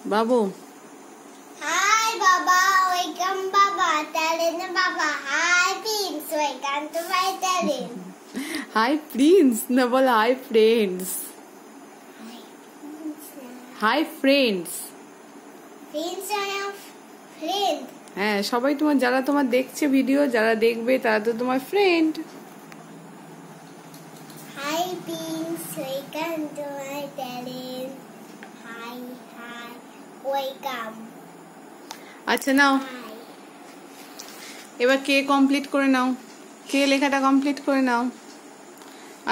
Babu. Hi, Baba. Welcome, Baba. Talent, Baba. Hi, Prince. Welcome to my talent. Hi, Prince. Na bol hi, friends. Hi, friends. Prince are your friend. হ্যাঁ, সবাই তোমার যারা তোমার দেখছে video, যারা দেখবে তারা তো তোমার friend. Hi, Prince. Welcome to my talent. Hi. Welcome. আচ্ছা নাও, Hi. এবার কে কমপ্লিট করে নাও, কে লেখাটা কমপ্লিট করে নাও।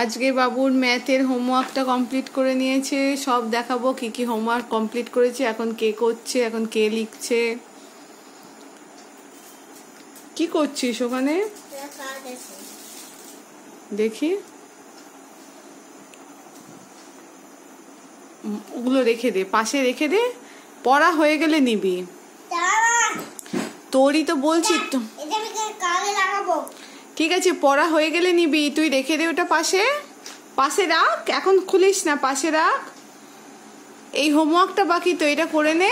আজকে বাবুর ম্যাথের হোমওয়ার্কটা কমপ্লিট করে নিয়েছে, সব দেখাবো কি কি হোমওয়ার্ক কমপ্লিট করেছে, এখন কে করছে, এখন কে লিখছে। কি করছিস ওখানে দেখি? ওগুলো রেখে দে, পাশে রেখে দে, পড়া হয়ে গেলে নিবি। তোরই তো বলছি তো, ঠিক আছে পড়া হয়ে গেলে নিবি, তুই রেখে দে ওটা পাশে, পাশে রাখ, এখন খুলিস না, পাশে রাখ। এই হোমওয়ার্কটা বাকি তো, এটা করে নে।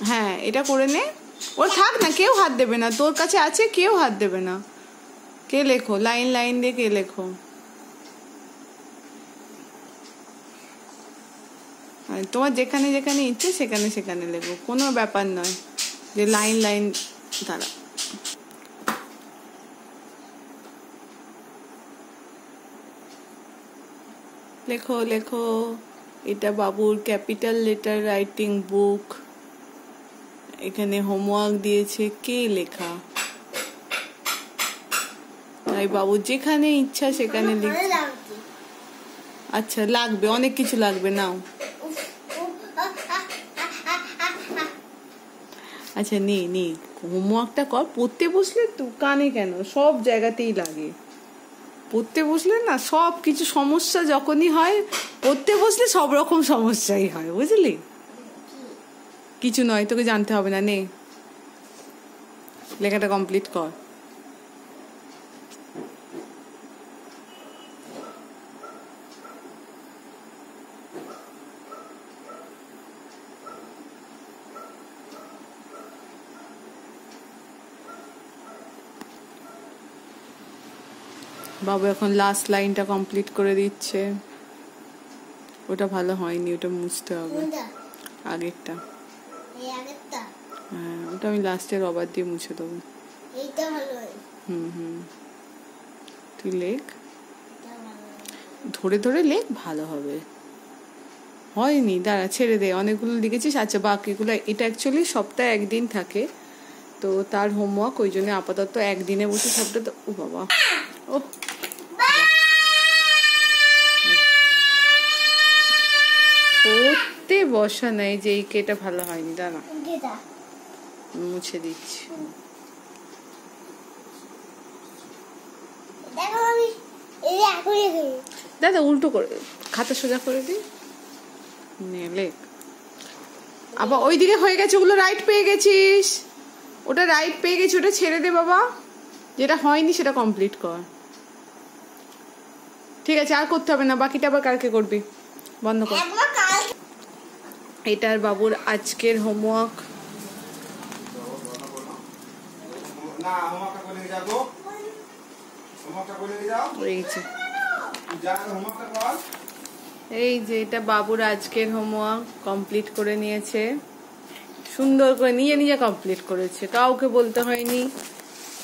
হ্যাঁ এটা করে নে, ওর থাক না, কেউ হাত দেবে না, তোর কাছে আছে, কেউ হাত দেবে না। কে লেখো, লাইন লাইন দিয়ে কে লেখো। তোমার যেখানে যেখানে ইচ্ছে সেখানে সেখানে লেখো, কোনো ব্যাপার নয় যে লাইন লাইন দ্বারা। লেখো লেখো, এটা বাবুর ক্যাপিটাল লেটার রাইটিং বুক। এখানে হোমওয়ার্ক দিয়েছে, কে লেখা, তাই বাবু যেখানে ইচ্ছা সেখানে লিখছে। আচ্ছা লাগবে, অনেক কিছু লাগবে, নাও। আচ্ছা নে নে, হোমওয়ার্কটা কর। পড়তে বসলে তো কানে কেন, সব জায়গাতেই লাগে। পড়তে বসলে না সব কিছু সমস্যা যখনই হয়, পড়তে বসলে সব রকম সমস্যাই হয়, বুঝলি? কিছু নয়, তোকে জানতে হবে না, নে লেখাটা কমপ্লিট কর। বাবু এখন লাস্ট লাইনটা কমপ্লিট করে দিচ্ছে। ওটা ভালো হয়নি, ওটা মুছতে হবে, আগেরটা। হ্যাঁ ওটা আমি লাস্টে রবার দিয়ে মুছে দেবো। তুই লেখ, ধরে ধরে লেখ, ভালো হবে। হয়নি, দাঁড়া ছেড়ে দে, অনেকগুলো লিখেছিস। আচ্ছা বাকিগুলো, এটা অ্যাকচুয়ালি সপ্তাহে একদিন থাকে তো তার হোমওয়ার্ক, ওই জন্য আপাতত একদিনে বসে সবটা তো। ও বাবা, ও পড়তে বসা নাই যে এই কেটা ভালো হয়নি, দাঁড়া মুছে দিচ্ছি। দাদা উল্টো করে, খাতা সোজা করে দি, লেখ। আবার ওইদিকে হয়ে গেছে, ওগুলো রাইট পেয়ে গেছিস, ওটা রাইট পেয়ে গেছি, ওটা ছেড়ে দে বাবা, যেটা হয়নি সেটা কমপ্লিট কর। ঠিক আছে আর করতে হবে না, বাকিটা আবার কালকে করবি, বন্ধ কর। এটার বাবুর আজকের হোমওয়ার্ক। এই যে এটা বাবুর আজকের হোমওয়ার্ক কমপ্লিট করে নিয়েছে, সুন্দর করে নিজে নিজে কমপ্লিট করেছে, কাউকে বলতে হয়নি।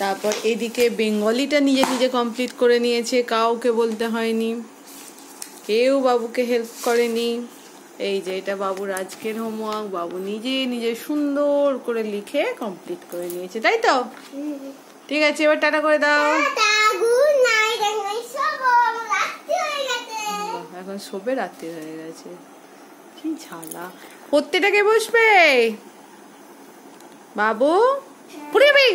তারপর এদিকে বেঙ্গলিটা নিজে নিজে কমপ্লিট করে নিয়েছে, কাউকে বলতে হয়নি, কেউ বাবুকে হেল্প করেনি। এই যে এটা বাবুর আজকের হোমওয়ার্ক, বাবু নিজে নিজে সুন্দর করে লিখে কমপ্লিট করে নিয়েছে, তাই তো? ঠিক আছে এবার টাটা করে দাও। এখন শোবে, রাত্রি হয়ে গেছে, কি ঝালা। পড়তেটাকে বসবে বাবু, পড়ে যাবি।